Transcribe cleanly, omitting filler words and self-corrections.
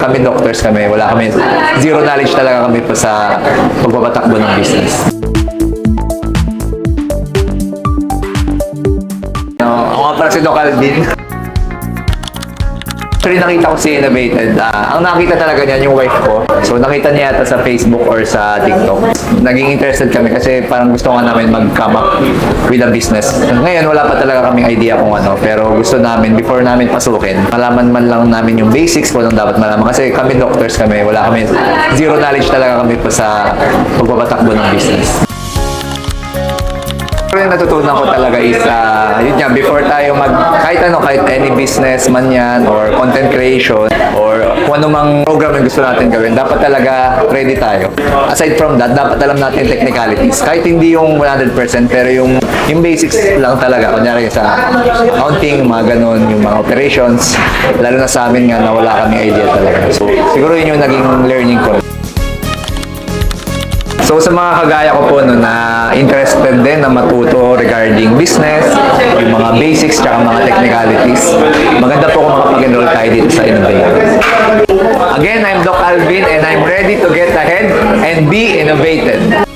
Kami doctors kami, wala kami, zero knowledge talaga kami pa sa pagpapatakbo ng business. Ako nga pala si Doc Alvin. Actually, nakita ko si Innovated. Ang nakita talaga niyan yung wife ko. So, nakita niya yata sa Facebook or sa TikTok. Naging interested kami kasi parang gusto nga namin mag-come up with a business. Ngayon, wala pa talaga kaming idea kung ano. Pero gusto namin, before namin pasukin, malaman man lang namin yung basics kung anong dapat malaman. Kasi kami doctors kami, wala kami, zero knowledge talaga kami pa sa pagpapatakbo ng business. Pero yung natutunan ko talaga is, yun nga, before tayo kahit any business man yan, or content creation, or kung anumang program yung gusto natin gawin, dapat talaga ready tayo. Aside from that, dapat alam natin technicalities. Kahit hindi yung 100%, pero yung basics lang talaga. Kunyari sa accounting, mga ganun, yung mga operations, lalo na sa amin nga na wala kami idea talaga. So, siguro yun yung naging learning ko. So sa mga kagaya ko po no, na interested din na matuto regarding business, yung mga basics tsaka mga technicalities, maganda po kung makapag-enroll tayo dito sa Innovated. Again, I'm Doc Alvin and I'm ready to get ahead and be innovated.